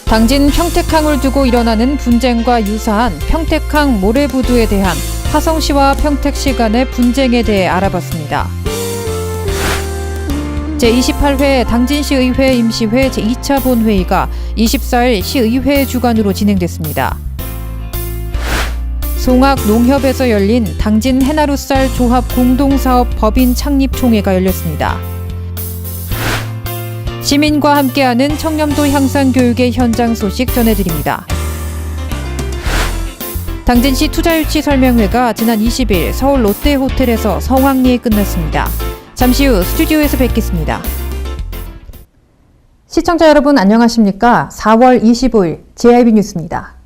당진 평택항을 두고 일어나는 분쟁과 유사한 평택항 모래부두에 대한 화성시와 평택시 간의 분쟁에 대해 알아봤습니다. 제28회 당진시의회 임시회 제2차 본회의가 24일 시의회 주관으로 진행됐습니다. 송악농협에서 열린 당진 해나루쌀 조합 공동사업 법인 창립총회가 열렸습니다. 시민과 함께하는 청렴도 향상 교육의 현장 소식 전해드립니다. 당진시 투자유치 설명회가 지난 20일 서울 롯데호텔에서 성황리에 끝났습니다. 잠시 후 스튜디오에서 뵙겠습니다. 시청자 여러분 안녕하십니까? 4월 25일 JIB 뉴스입니다.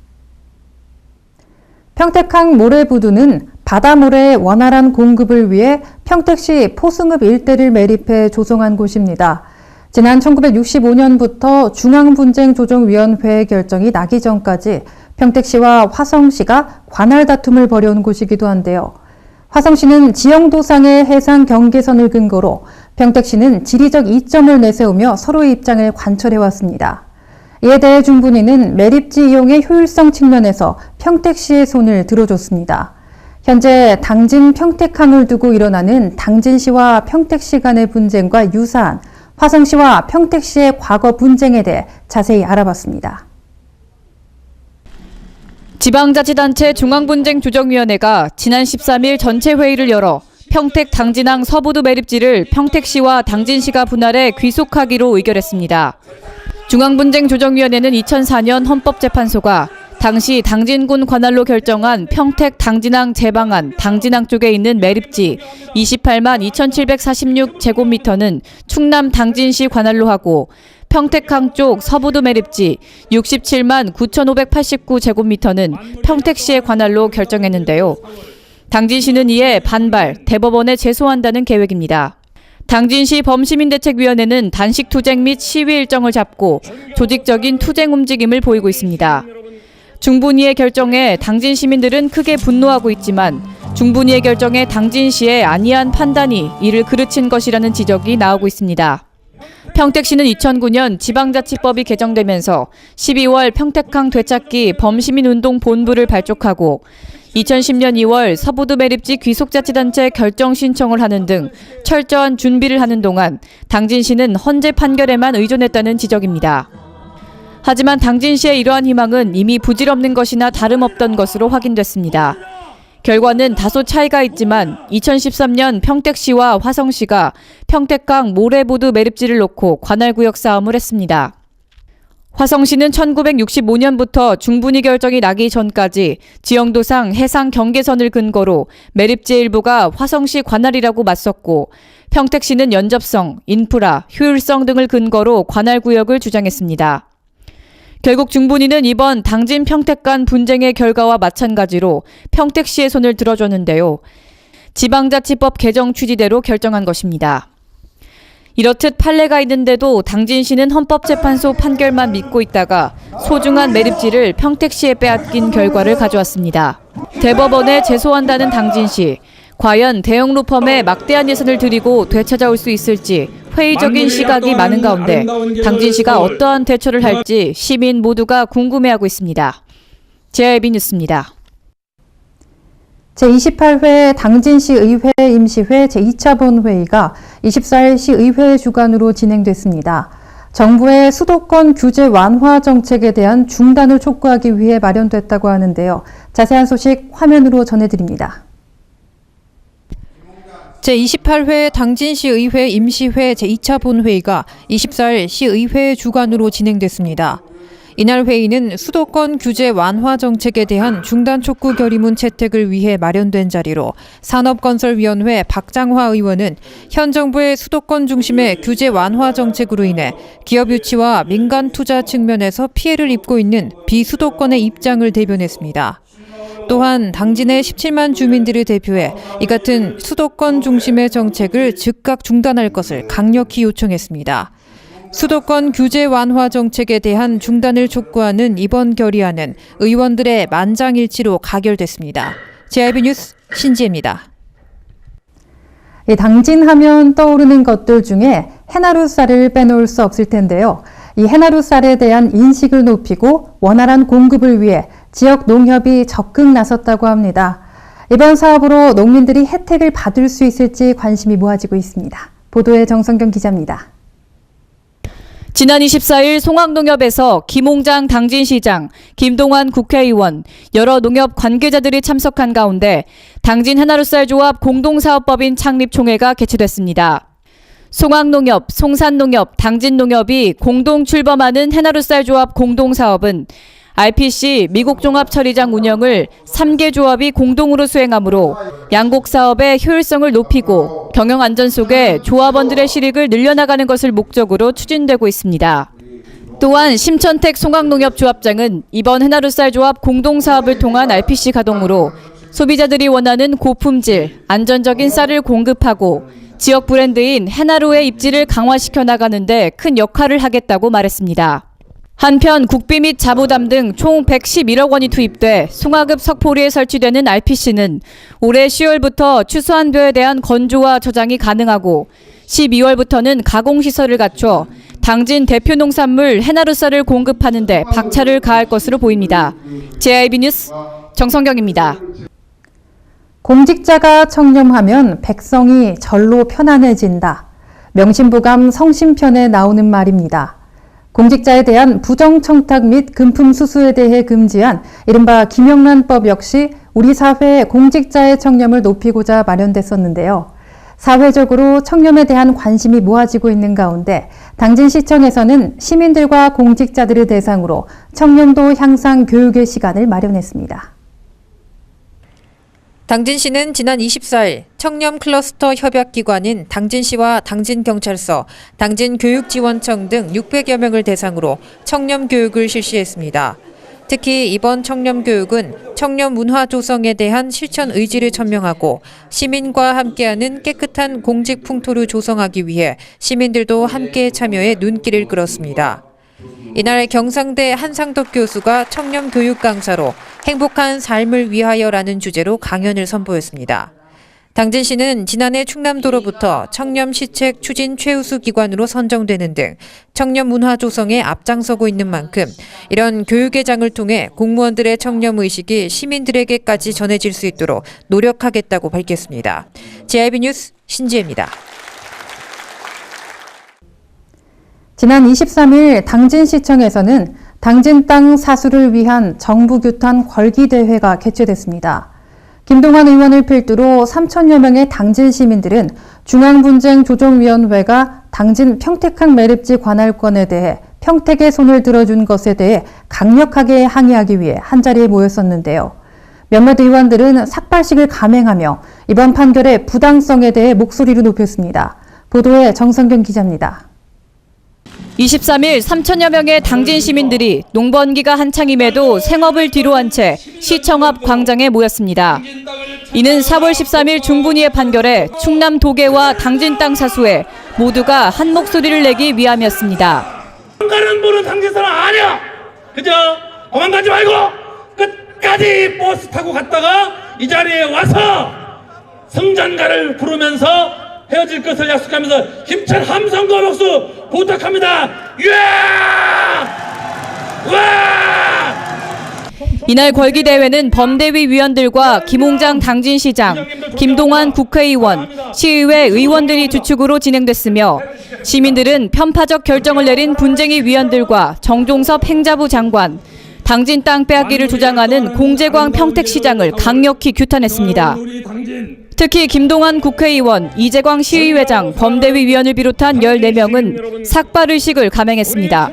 평택항 모래부두는 바다모래의 원활한 공급을 위해 평택시 포승읍 일대를 매립해 조성한 곳입니다. 지난 1965년부터 중앙분쟁조정위원회의 결정이 나기 전까지 평택시와 화성시가 관할 다툼을 벌여온 곳이기도 한데요. 화성시는 지형도상의 해상 경계선을 근거로 평택시는 지리적 이점을 내세우며 서로의 입장을 관철해왔습니다. 이에 대해 중분위는 매립지 이용의 효율성 측면에서 평택시의 손을 들어줬습니다. 현재 당진 평택항을 두고 일어나는 당진시와 평택시 간의 분쟁과 유사한 화성시와 평택시의 과거 분쟁에 대해 자세히 알아봤습니다. 지방자치단체 중앙분쟁조정위원회가 지난 13일 전체 회의를 열어 평택 당진항 서부두 매립지를 평택시와 당진시가 분할해 귀속하기로 의결했습니다. 중앙분쟁조정위원회는 2004년 헌법재판소가 당시 당진군 관할로 결정한 평택 당진항 제방안 당진항 쪽에 있는 매립지 28만 2,746제곱미터는 충남 당진시 관할로 하고 평택항 쪽 서부두 매립지 67만 9,589제곱미터는 평택시의 관할로 결정했는데요. 당진시는 이에 반발, 대법원에 제소한다는 계획입니다. 당진시 범시민대책위원회는 단식 투쟁 및 시위 일정을 잡고 조직적인 투쟁 움직임을 보이고 있습니다. 중분위의 결정에 당진 시민들은 크게 분노하고 있지만 중분위의 결정에 당진시의 안이한 판단이 이를 그르친 것이라는 지적이 나오고 있습니다. 평택시는 2009년 지방자치법이 개정되면서 12월 평택항 되찾기 범시민운동본부를 발족하고 2010년 2월 서부두 매립지 귀속자치단체 결정 신청을 하는 등 철저한 준비를 하는 동안 당진시는 헌재 판결에만 의존했다는 지적입니다. 하지만 당진시의 이러한 희망은 이미 부질없는 것이나 다름없던 것으로 확인됐습니다. 결과는 다소 차이가 있지만 2013년 평택시와 화성시가 평택항 모래부두 매립지를 놓고 관할구역 싸움을 했습니다. 화성시는 1965년부터 중분위 결정이 나기 전까지 지형도상 해상 경계선을 근거로 매립지 일부가 화성시 관할이라고 맞섰고 평택시는 연접성, 인프라, 효율성 등을 근거로 관할구역을 주장했습니다. 결국 중분위는 이번 당진 평택 간 분쟁의 결과와 마찬가지로 평택시의 손을 들어줬는데요. 지방자치법 개정 취지대로 결정한 것입니다. 이렇듯 판례가 있는데도 당진시는 헌법재판소 판결만 믿고 있다가 소중한 매립지를 평택시에 빼앗긴 결과를 가져왔습니다. 대법원에 제소한다는 당진시. 과연 대형 로펌에 막대한 예산을 들이고 되찾아올 수 있을지 회의적인 시각이 많은 가운데 당진시가 어떠한 대처를 할지 시민 모두가 궁금해하고 있습니다. JIB 뉴스입니다. 제28회 당진시 의회 임시회 제2차 본회의가 24일 시의회 주관으로 진행됐습니다. 정부의 수도권 규제 완화 정책에 대한 중단을 촉구하기 위해 마련됐다고 하는데요. 자세한 소식 화면으로 전해드립니다. 제28회 당진시의회 임시회 제2차 본회의가 24일 시의회 주관으로 진행됐습니다. 이날 회의는 수도권 규제 완화 정책에 대한 중단 촉구 결의문 채택을 위해 마련된 자리로 산업건설위원회 박장화 의원은 현 정부의 수도권 중심의 규제 완화 정책으로 인해 기업 유치와 민간 투자 측면에서 피해를 입고 있는 비수도권의 입장을 대변했습니다. 또한 당진의 17만 주민들을 대표해 이 같은 수도권 중심의 정책을 즉각 중단할 것을 강력히 요청했습니다. 수도권 규제 완화 정책에 대한 중단을 촉구하는 이번 결의안은 의원들의 만장일치로 가결됐습니다. JIB 뉴스 신지혜입니다. 당진하면 떠오르는 것들 중에 해나루쌀을 빼놓을 수 없을 텐데요. 이 해나루 쌀에 대한 인식을 높이고 원활한 공급을 위해 지역 농협이 적극 나섰다고 합니다. 이번 사업으로 농민들이 혜택을 받을 수 있을지 관심이 모아지고 있습니다. 보도에 정성경 기자입니다. 지난 24일 송악농협에서 김홍장 당진시장, 김동완 국회의원, 여러 농협 관계자들이 참석한 가운데 당진 해나루쌀조합 공동사업법인 창립총회가 개최됐습니다. 송악농협, 송산농협, 당진농협이 공동 출범하는 해나루쌀조합 공동사업은 RPC 미국종합처리장 운영을 3개 조합이 공동으로 수행하므로 양곡 사업의 효율성을 높이고 경영 안전 속에 조합원들의 실익을 늘려나가는 것을 목적으로 추진되고 있습니다. 또한 심천택 송악농협조합장은 이번 해나루쌀 조합 공동사업을 통한 RPC 가동으로 소비자들이 원하는 고품질, 안전적인 쌀을 공급하고 지역 브랜드인 해나루의 입지를 강화시켜 나가는 데 큰 역할을 하겠다고 말했습니다. 한편 국비 및 자부담 등 총 111억 원이 투입돼 송화급 석포리에 설치되는 RPC는 올해 10월부터 추수한 벼에 대한 건조와 저장이 가능하고 12월부터는 가공시설을 갖춰 당진 대표 농산물 해나루쌀을 공급하는 데 박차를 가할 것으로 보입니다. JIB 뉴스 정성경입니다. 공직자가 청렴하면 백성이 절로 편안해진다. 명심보감 성심편에 나오는 말입니다. 공직자에 대한 부정청탁 및 금품 수수에 대해 금지한 이른바 김영란법 역시 우리 사회의 공직자의 청렴을 높이고자 마련됐었는데요. 사회적으로 청렴에 대한 관심이 모아지고 있는 가운데 당진시청에서는 시민들과 공직자들을 대상으로 청렴도 향상 교육의 시간을 마련했습니다. 당진시는 지난 24일 청렴 클러스터 협약기관인 당진시와 당진경찰서, 당진교육지원청 등 600여 명을 대상으로 청렴 교육을 실시했습니다. 특히 이번 청렴 교육은 청렴 문화 조성에 대한 실천 의지를 천명하고 시민과 함께하는 깨끗한 공직 풍토를 조성하기 위해 시민들도 함께 참여해 눈길을 끌었습니다. 이날 경상대 한상덕 교수가 청렴 교육 강사로 행복한 삶을 위하여라는 주제로 강연을 선보였습니다. 당진시는 지난해 충남도로부터 청렴 시책 추진 최우수 기관으로 선정되는 등 청렴 문화 조성에 앞장서고 있는 만큼 이런 교육의 장을 통해 공무원들의 청렴 의식이 시민들에게까지 전해질 수 있도록 노력하겠다고 밝혔습니다. JIB 뉴스 신지혜입니다. 지난 23일 당진시청에서는 당진 땅 사수를 위한 정부 규탄 걸기대회가 개최됐습니다. 김동완 의원을 필두로 3천여 명의 당진 시민들은 중앙분쟁조정위원회가 당진 평택항 매립지 관할권에 대해 평택의 손을 들어준 것에 대해 강력하게 항의하기 위해 한자리에 모였었는데요. 몇몇 의원들은 삭발식을 감행하며 이번 판결의 부당성에 대해 목소리를 높였습니다. 보도에 정성경 기자입니다. 23일 3천여 명의 당진 시민들이 농번기가 한창임에도 생업을 뒤로한 채 시청 앞 광장에 모였습니다. 이는 4월 13일 중분위의 판결에 충남 도계와 당진 땅 사수에 모두가 한 목소리를 내기 위함이었습니다. 도망가는 분은 당진 사람 아니야. 그죠? 도망가지 말고 끝까지 버스 타고 갔다가 이 자리에 와서 승전가를 부르면서 헤어질 것을 약속하면서 힘찬 함성과 박수 부탁합니다. 이날 걸기대회는 범대위 위원들과 김홍장 당진시장, 김동완 국회의원, 시의회 의원들이 주축으로 진행됐으며 시민들은 편파적 결정을 내린 분쟁위 위원들과 정종섭 행자부 장관, 당진 땅 빼앗기를 주장하는 공재광 평택시장을 강력히 규탄했습니다. 특히 김동완 국회의원, 이재광 시의회장, 범대위 위원을 비롯한 14명은 삭발의식을 감행했습니다.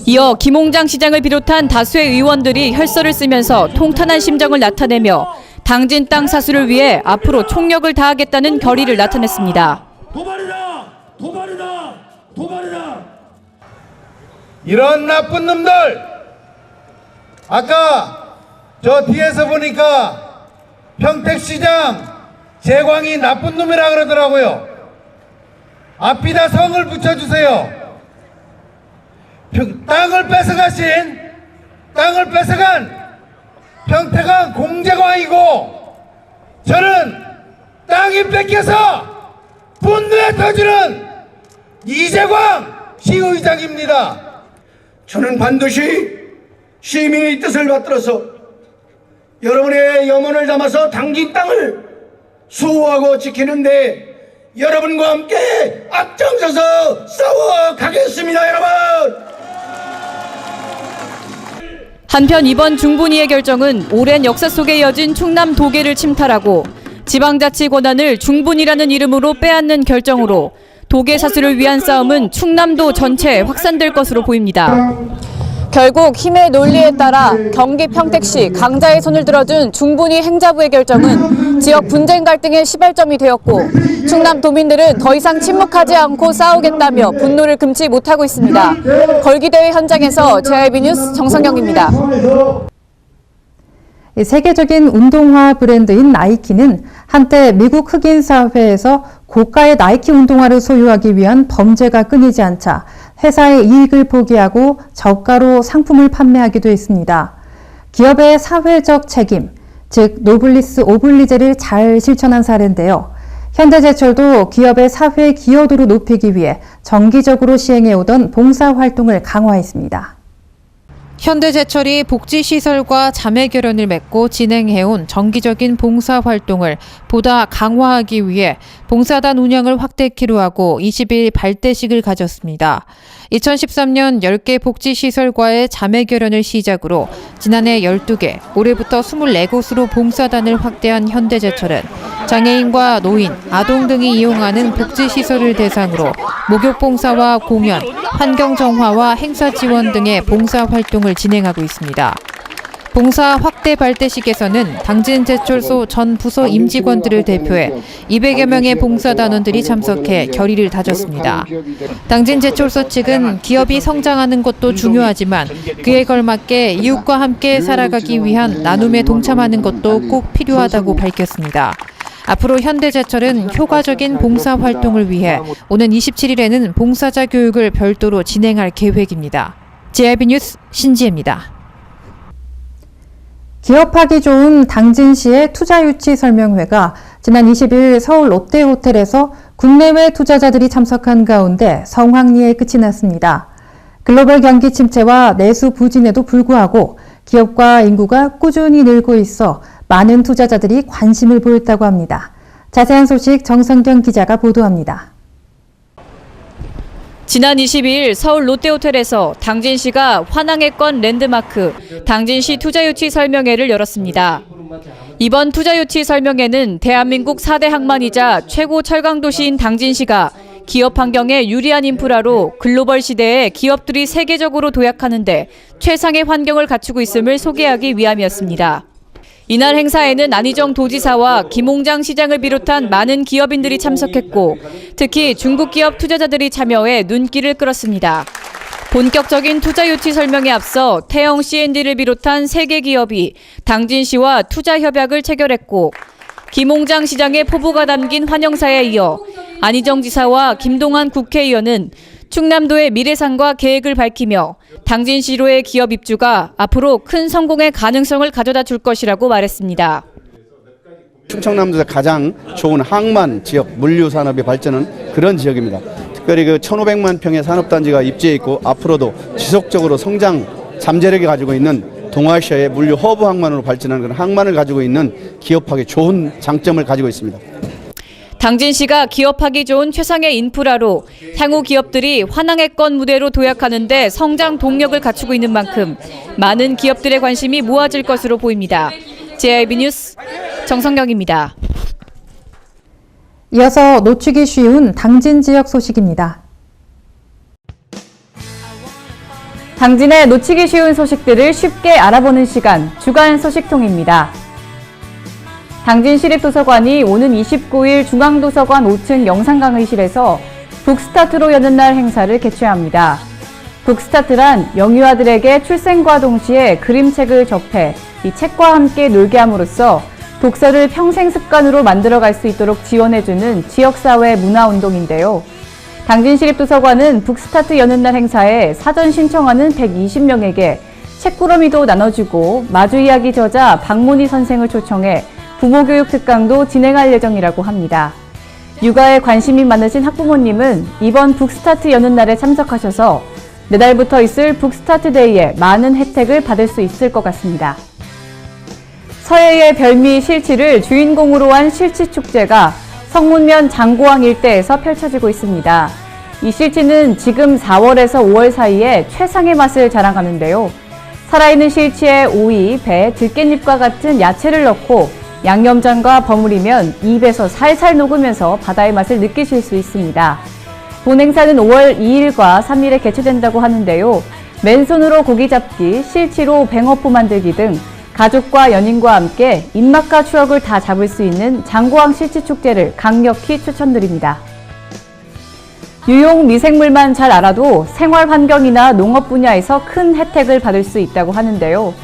이어 김홍장 시장을 비롯한 다수의 의원들이 혈서를 쓰면서 통탄한 심정을 나타내며 당진 땅 사수를 위해 앞으로 총력을 다하겠다는 결의를 나타냈습니다. 도발이다! 도발이다! 도발이다! 이런 나쁜 놈들, 아까 저 뒤에서 보니까 평택시장 재광이 나쁜 놈이라 그러더라고요. 앞에다 성을 붙여주세요. 땅을 뺏어간 평택은 공재광이고 저는 땅이 뺏겨서 분노에 터지는 이재광 시의장입니다. 저는 반드시 시민의 뜻을 받들어서 여러분의 염원을 담아서 당진 땅을 수호하고 지키는데 여러분과 함께 앞장서서 싸워가겠습니다, 여러분! 한편 이번 중분위의 결정은 오랜 역사 속에 이어진 충남 도계를 침탈하고 지방자치 권한을 중분이라는 이름으로 빼앗는 결정으로 도계 사수를 위한 싸움은 충남도 전체에 확산될 것으로 보입니다. 결국 힘의 논리에 따라 경기 평택시 강자의 손을 들어준 중분위 행자부의 결정은 지역 분쟁 갈등의 시발점이 되었고 충남 도민들은 더 이상 침묵하지 않고 싸우겠다며 분노를 금치 못하고 있습니다. 걸기대회 현장에서 JIB 뉴스 정성경입니다. 세계적인 운동화 브랜드인 나이키는 한때 미국 흑인 사회에서 고가의 나이키 운동화를 소유하기 위한 범죄가 끊이지 않자 회사의 이익을 포기하고 저가로 상품을 판매하기도 했습니다. 기업의 사회적 책임, 즉 노블리스 오블리제를 잘 실천한 사례인데요. 현대제철도 기업의 사회 기여도를 높이기 위해 정기적으로 시행해오던 봉사활동을 강화했습니다. 현대제철이 복지시설과 자매결연을 맺고 진행해온 정기적인 봉사활동을 보다 강화하기 위해 봉사단 운영을 확대키로 하고 20일 발대식을 가졌습니다. 2013년 10개 복지시설과의 자매결연을 시작으로 지난해 12개, 올해부터 24곳으로 봉사단을 확대한 현대제철은 장애인과 노인, 아동 등이 이용하는 복지시설을 대상으로 목욕봉사와 공연, 환경정화와 행사 지원 등의 봉사활동을 진행하고 있습니다. 봉사 확대 발대식에서는 당진제철소 전 부서 임직원들을 대표해 200여 명의 봉사단원들이 참석해 결의를 다졌습니다. 당진제철소 측은 기업이 성장하는 것도 중요하지만 그에 걸맞게 이웃과 함께 살아가기 위한 나눔에 동참하는 것도 꼭 필요하다고 밝혔습니다. 앞으로 현대제철은 효과적인 봉사활동을 위해 오는 27일에는 봉사자 교육을 별도로 진행할 계획입니다. JIB 뉴스 신지혜입니다. 기업하기 좋은 당진시의 투자유치 설명회가 지난 20일 서울 롯데호텔에서 국내외 투자자들이 참석한 가운데 성황리에 끝이 났습니다. 글로벌 경기 침체와 내수 부진에도 불구하고 기업과 인구가 꾸준히 늘고 있어 많은 투자자들이 관심을 보였다고 합니다. 자세한 소식 정성경 기자가 보도합니다. 지난 22일 서울 롯데호텔에서 당진시가 환항의권 랜드마크 당진시 투자유치 설명회를 열었습니다. 이번 투자유치 설명회는 대한민국 4대 항만이자 최고 철강도시인 당진시가 기업 환경에 유리한 인프라로 글로벌 시대에 기업들이 세계적으로 도약하는 데 최상의 환경을 갖추고 있음을 소개하기 위함이었습니다. 이날 행사에는 안희정 도지사와 김홍장 시장을 비롯한 많은 기업인들이 참석했고 특히 중국 기업 투자자들이 참여해 눈길을 끌었습니다. 본격적인 투자 유치 설명에 앞서 태영 C&D를 비롯한 3개 기업이 당진시와 투자 협약을 체결했고 김홍장 시장의 포부가 담긴 환영사에 이어 안희정 지사와 김동완 국회의원은 충남도의 미래상과 계획을 밝히며 당진시로의 기업 입주가 앞으로 큰 성공의 가능성을 가져다 줄 것이라고 말했습니다. 충청남도에서 가장 좋은 항만 지역 물류 산업의 발전은 그런 지역입니다. 특별히 1,500만 평의 산업단지가 입지해 있고 앞으로도 지속적으로 성장 잠재력이 가지고 있는 동아시아의 물류 허브 항만으로 발전하는 그런 항만을 가지고 있는 기업하기 좋은 장점을 가지고 있습니다. 당진시가 기업하기 좋은 최상의 인프라로 향후 기업들이 환항의권 무대로 도약하는 데 성장 동력을 갖추고 있는 만큼 많은 기업들의 관심이 모아질 것으로 보입니다. JIB 뉴스 정성경입니다. 이어서 놓치기 쉬운 당진 지역 소식입니다. 당진의 놓치기 쉬운 소식들을 쉽게 알아보는 시간, 주간 소식통입니다. 당진시립도서관이 오는 29일 중앙도서관 5층 영상강의실에서 북스타트로 여는 날 행사를 개최합니다. 북스타트란 영유아들에게 출생과 동시에 그림책을 접해 이 책과 함께 놀게 함으로써 독서를 평생 습관으로 만들어갈 수 있도록 지원해주는 지역사회 문화운동인데요. 당진시립도서관은 북스타트 여는 날 행사에 사전 신청하는 120명에게 책꾸러미도 나눠주고 마주이야기 저자 박문희 선생을 초청해 부모교육 특강도 진행할 예정이라고 합니다. 육아에 관심이 많으신 학부모님은 이번 북스타트 여는 날에 참석하셔서 내달부터 있을 북스타트데이에 많은 혜택을 받을 수 있을 것 같습니다. 서해의 별미 실치를 주인공으로 한 실치축제가 성문면 장고항 일대에서 펼쳐지고 있습니다. 이 실치는 지금 4월에서 5월 사이에 최상의 맛을 자랑하는데요. 살아있는 실치에 오이, 배, 들깻잎과 같은 야채를 넣고 양념장과 버무리면 입에서 살살 녹으면서 바다의 맛을 느끼실 수 있습니다. 본 행사는 5월 2일과 3일에 개최된다고 하는데요. 맨손으로 고기 잡기, 실치로 뱅어포 만들기 등 가족과 연인과 함께 입맛과 추억을 다 잡을 수 있는 장고항 실치축제를 강력히 추천드립니다. 유용 미생물만 잘 알아도 생활 환경이나 농업 분야에서 큰 혜택을 받을 수 있다고 하는데요.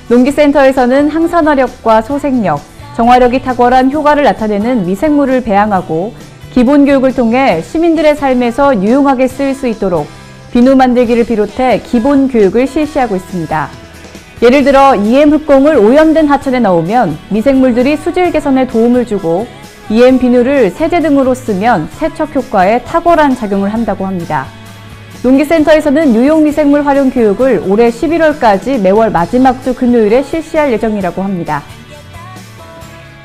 농기센터에서는 항산화력과 소생력, 정화력이 탁월한 효과를 나타내는 미생물을 배양하고 기본 교육을 통해 시민들의 삶에서 유용하게 쓰일 수 있도록 비누 만들기를 비롯해 기본 교육을 실시하고 있습니다. 예를 들어 EM 흑공을 오염된 하천에 넣으면 미생물들이 수질 개선에 도움을 주고 EM 비누를 세제 등으로 쓰면 세척 효과에 탁월한 작용을 한다고 합니다. 농기센터에서는 유용 미생물 활용 교육을 올해 11월까지 매월 마지막 주 금요일에 실시할 예정이라고 합니다.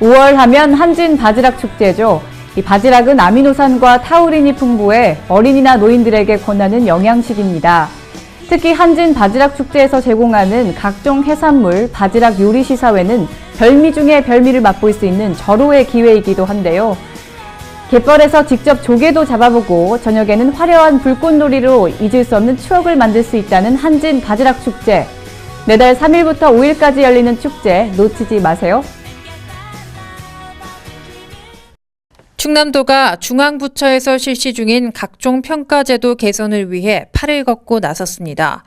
5월 하면 한진 바지락 축제죠. 이 바지락은 아미노산과 타우린이 풍부해 어린이나 노인들에게 권하는 영양식입니다. 특히 한진 바지락 축제에서 제공하는 각종 해산물, 바지락 요리 시사회는 별미 중에 별미를 맛볼 수 있는 절호의 기회이기도 한데요. 갯벌에서 직접 조개도 잡아보고 저녁에는 화려한 불꽃놀이로 잊을 수 없는 추억을 만들 수 있다는 한진 바지락 축제. 매달 3일부터 5일까지 열리는 축제 놓치지 마세요. 충남도가 중앙부처에서 실시 중인 각종 평가제도 개선을 위해 팔을 걷고 나섰습니다.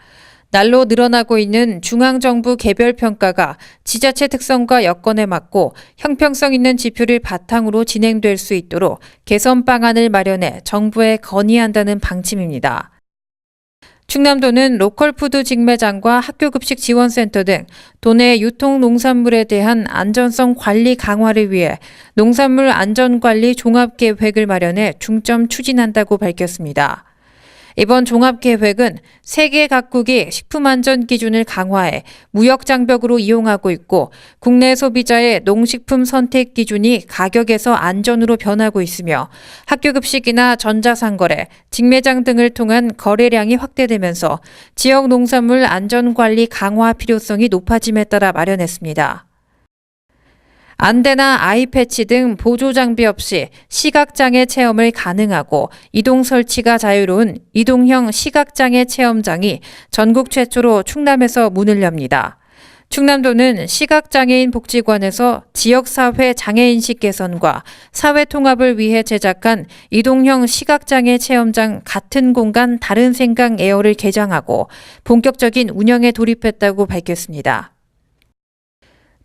날로 늘어나고 있는 중앙정부 개별 평가가 지자체 특성과 여건에 맞고 형평성 있는 지표를 바탕으로 진행될 수 있도록 개선 방안을 마련해 정부에 건의한다는 방침입니다. 충남도는 로컬푸드 직매장과 학교급식 지원센터 등 도내 유통 농산물에 대한 안전성 관리 강화를 위해 농산물 안전관리 종합계획을 마련해 중점 추진한다고 밝혔습니다. 이번 종합계획은 세계 각국이 식품안전 기준을 강화해 무역장벽으로 이용하고 있고 국내 소비자의 농식품 선택 기준이 가격에서 안전으로 변하고 있으며 학교급식이나 전자상거래, 직매장 등을 통한 거래량이 확대되면서 지역 농산물 안전관리 강화 필요성이 높아짐에 따라 마련했습니다. 안대나 아이패치 등 보조 장비 없이 시각장애 체험을 가능하고 이동 설치가 자유로운 이동형 시각장애 체험장이 전국 최초로 충남에서 문을 엽니다. 충남도는 시각장애인 복지관에서 지역사회 장애인식 개선과 사회 통합을 위해 제작한 이동형 시각장애 체험장 같은 공간 다른 생각 에어를 개장하고 본격적인 운영에 돌입했다고 밝혔습니다.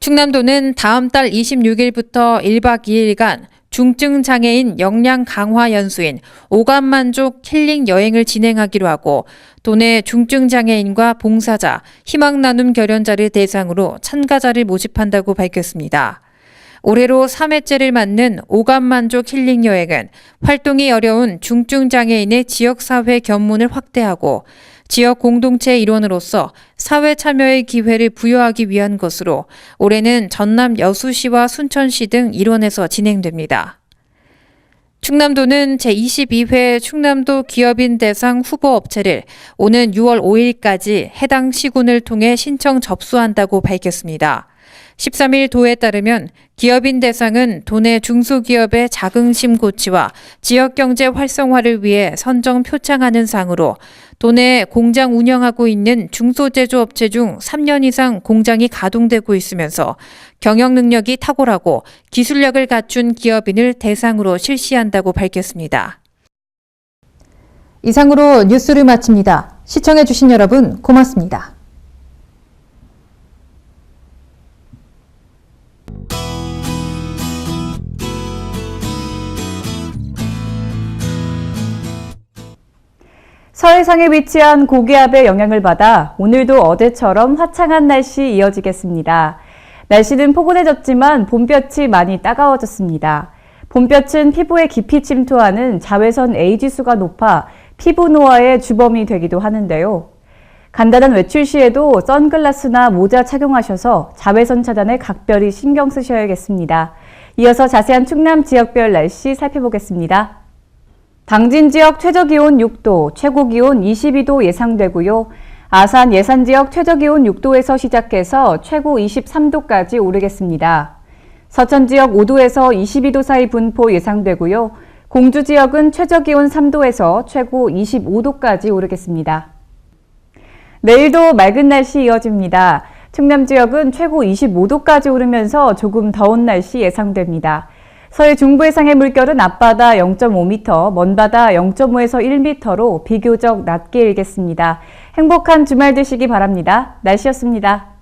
충남도는 다음 달 26일부터 1박 2일간 중증장애인 역량 강화 연수인 오감만족 힐링 여행을 진행하기로 하고 도내 중증장애인과 봉사자, 희망나눔 결연자를 대상으로 참가자를 모집한다고 밝혔습니다. 올해로 3회째를 맞는 오감만족 힐링 여행은 활동이 어려운 중증장애인의 지역사회 견문을 확대하고 지역 공동체 일원으로서 사회 참여의 기회를 부여하기 위한 것으로 올해는 전남 여수시와 순천시 등 일원에서 진행됩니다. 충남도는 제22회 충남도 기업인 대상 후보 업체를 오는 6월 5일까지 해당 시군을 통해 신청 접수한다고 밝혔습니다. 13일 도에 따르면 기업인 대상은 도내 중소기업의 자긍심 고취와 지역경제 활성화를 위해 선정 표창하는 상으로 도내 공장 운영하고 있는 중소제조업체 중 3년 이상 공장이 가동되고 있으면서 경영 능력이 탁월하고 기술력을 갖춘 기업인을 대상으로 실시한다고 밝혔습니다. 이상으로 뉴스를 마칩니다. 시청해주신 여러분 고맙습니다. 서해상에 위치한 고기압의 영향을 받아 오늘도 어제처럼 화창한 날씨 이어지겠습니다. 날씨는 포근해졌지만 봄볕이 많이 따가워졌습니다. 봄볕은 피부에 깊이 침투하는 자외선 A지수가 높아 피부 노화의 주범이 되기도 하는데요. 간단한 외출 시에도 선글라스나 모자 착용하셔서 자외선 차단에 각별히 신경 쓰셔야겠습니다. 이어서 자세한 충남 지역별 날씨 살펴보겠습니다. 당진 지역 최저기온 6도, 최고기온 22도 예상되고요. 아산 예산 지역 최저기온 6도에서 시작해서 최고 23도까지 오르겠습니다. 서천 지역 5도에서 22도 사이 분포 예상되고요. 공주 지역은 최저기온 3도에서 최고 25도까지 오르겠습니다. 내일도 맑은 날씨 이어집니다. 충남 지역은 최고 25도까지 오르면서 조금 더운 날씨 예상됩니다. 서해 중부 해상의 물결은 앞바다 0.5m, 먼바다 0.5에서 1m로 비교적 낮게 일겠습니다. 행복한 주말 되시기 바랍니다. 날씨였습니다.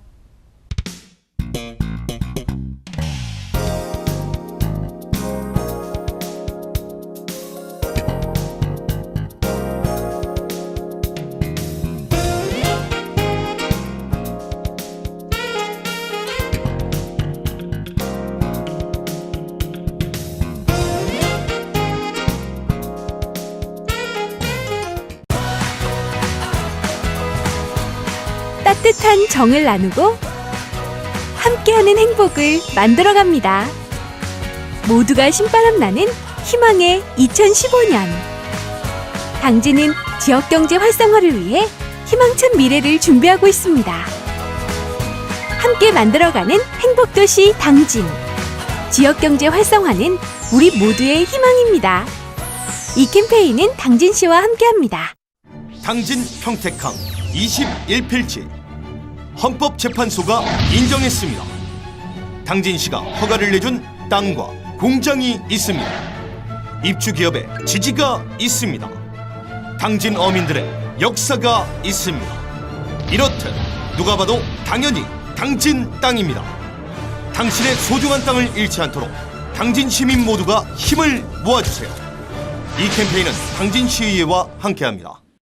따뜻한 정을 나누고 함께하는 행복을 만들어갑니다. 모두가 신바람 나는 희망의 2015년. 당진은 지역경제 활성화를 위해 희망찬 미래를 준비하고 있습니다. 함께 만들어가는 행복도시 당진. 지역경제 활성화는 우리 모두의 희망입니다. 이 캠페인은 당진시와 함께합니다. 당진 평택항 21필지 헌법재판소가 인정했습니다. 당진시가 허가를 내준 땅과 공장이 있습니다. 입주기업의 지지가 있습니다. 당진 어민들의 역사가 있습니다. 이렇듯 누가 봐도 당연히 당진 땅입니다. 당신의 소중한 땅을 잃지 않도록 당진 시민 모두가 힘을 모아주세요. 이 캠페인은 당진시의회와 함께합니다.